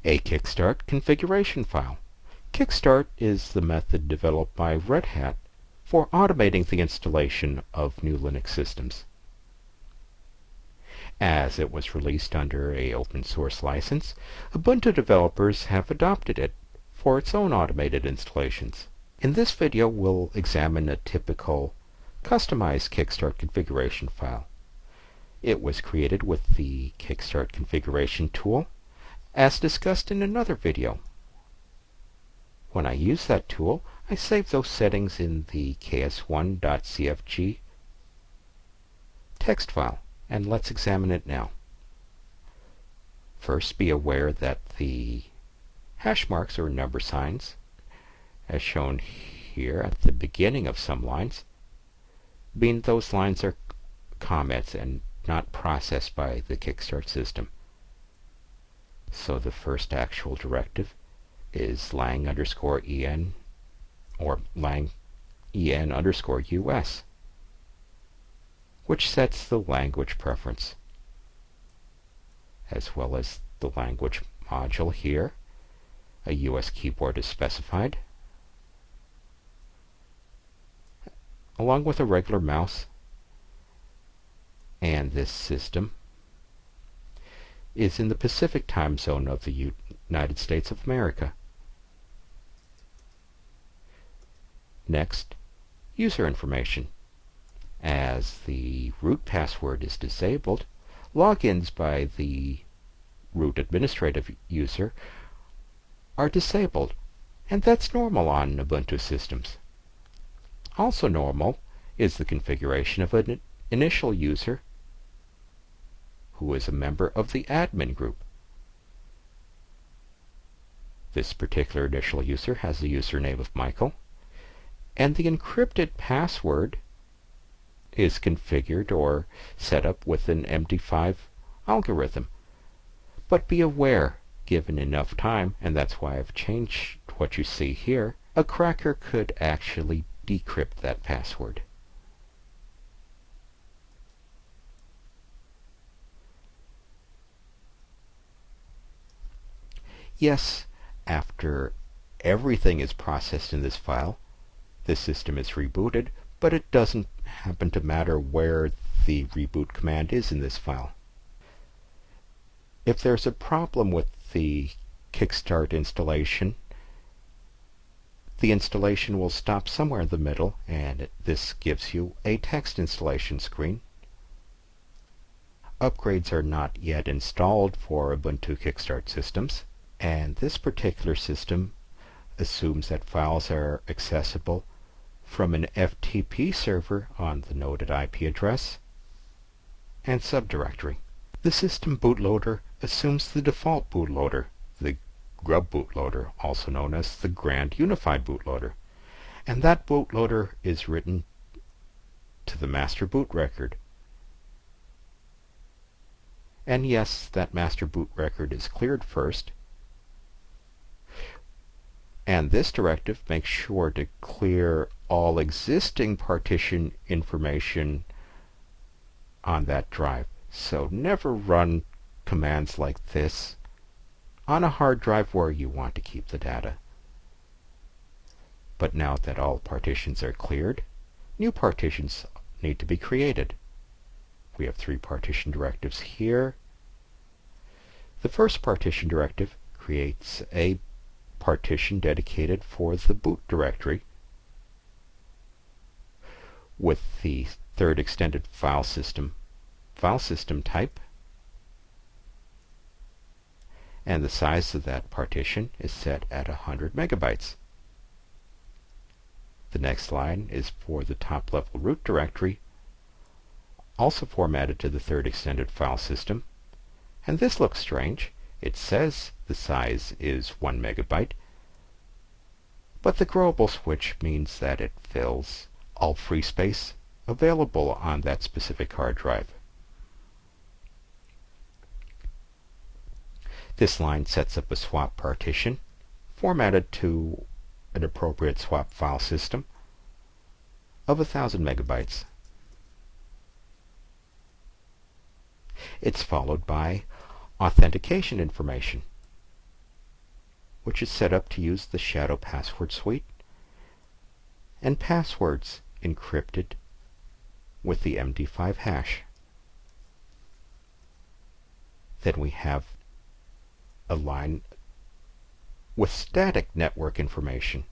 A Kickstart Configuration File. Kickstart is the method developed by Red Hat for automating the installation of new Linux systems. As it was released under an open source license, Ubuntu developers have adopted it for its own automated installations. In this video, we'll examine a typical customized Kickstart configuration file. It was created with the Kickstart configuration tool, as discussed in another video. When I use that tool, I save those settings in the ks1.cfg text file, and let's examine it now. First, be aware that the hash marks or number signs, as shown here at the beginning of some lines, mean those lines are comments and not processed by the Kickstart system. So the first actual directive is lang_en or lang_en_us, which sets the language preference, as well as the language module here. A US keyboard is specified, along with a regular mouse, and this system is in the Pacific time zone of the United States of America. Next, user information. As the root password is disabled, logins by the root administrative user are disabled, and that's normal on Ubuntu systems. Also normal is the configuration of an initial user who is a member of the admin group. This particular initial user has the username of Michael, and the encrypted password is configured or set up with an MD5 algorithm. But be aware, given enough time, and that's why I've changed what you see here, a cracker could actually decrypt that password. Yes, after everything is processed in this file, the system is rebooted, but it doesn't happen to matter where the reboot command is in this file. If there's a problem with the Kickstart installation, the installation will stop somewhere in the middle, and this gives you a text installation screen. Upgrades are not yet installed for Ubuntu Kickstart systems, and this particular system assumes that files are accessible from an FTP server on the noted IP address and subdirectory. The system bootloader assumes the default bootloader, the grub bootloader, also known as the Grand Unified bootloader, and that bootloader is written to the master boot record. And yes, that master boot record is cleared first, and this directive makes sure to clear all existing partition information on that drive. So never run commands like this on a hard drive where you want to keep the data. But now that all partitions are cleared, new partitions need to be created. We have 3 partition directives here. The first partition directive creates a partition dedicated for the boot directory with the third extended file system type, and the size of that partition is set at 100 megabytes. The next line is for the top level root directory, also formatted to the third extended file system, and this looks strange. It says the size is 1 megabyte, but the growable switch means that it fills all free space available on that specific hard drive. This line sets up a swap partition formatted to an appropriate swap file system of 1000 megabytes. It's followed by authentication information. which is set up to use the shadow password suite, and passwords encrypted with the MD5 hash. Then we have a line with static network information.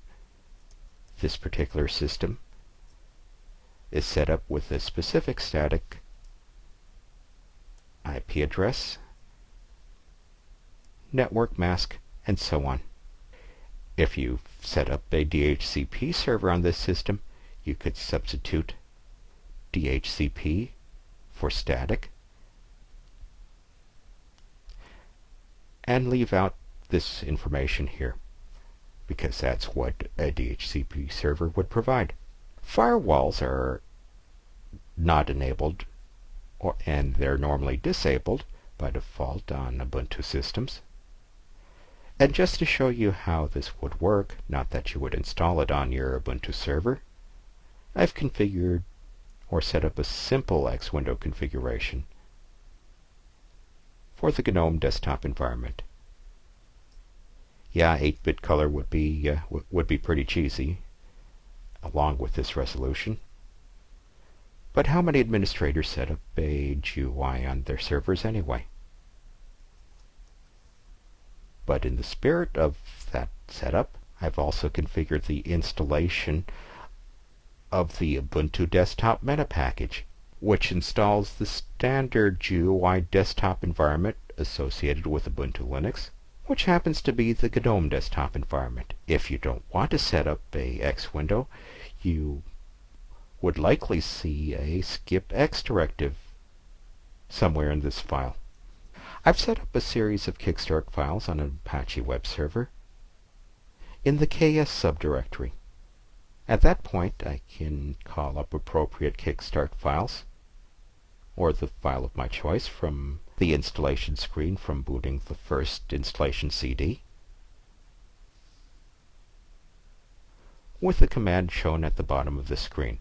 This particular system is set up with a specific static IP address, network mask, and so on. If you set up a DHCP server on this system, you could substitute DHCP for static and leave out this information here, because that's what a DHCP server would provide. Firewalls are not enabled, and they're normally disabled by default on Ubuntu systems. And just to show you how this would work, not that you would install it on your Ubuntu server, I've configured or set up a simple X window configuration for the GNOME desktop environment. Yeah, 8-bit color would be pretty cheesy along with this resolution. But how many administrators set up a GUI on their servers anyway? But in the spirit of that setup, I've also configured the installation of the Ubuntu desktop meta package, which installs the standard GUI desktop environment associated with Ubuntu Linux, which happens to be the GNOME desktop environment. If you don't want to set up a X window, you would likely see a skip X directive somewhere in this file. I've set up a series of Kickstart files on an Apache web server in the KS subdirectory. At that point, I can call up appropriate Kickstart files, or the file of my choice, from the installation screen from booting the first installation CD, with the command shown at the bottom of the screen.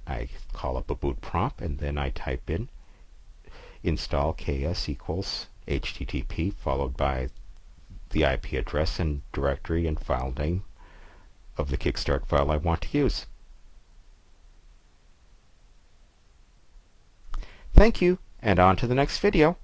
I call up a boot prompt, and then I type in install ks equals http, followed by the IP address and directory and file name of the Kickstart file I want to use. Thank you, and on to the next video.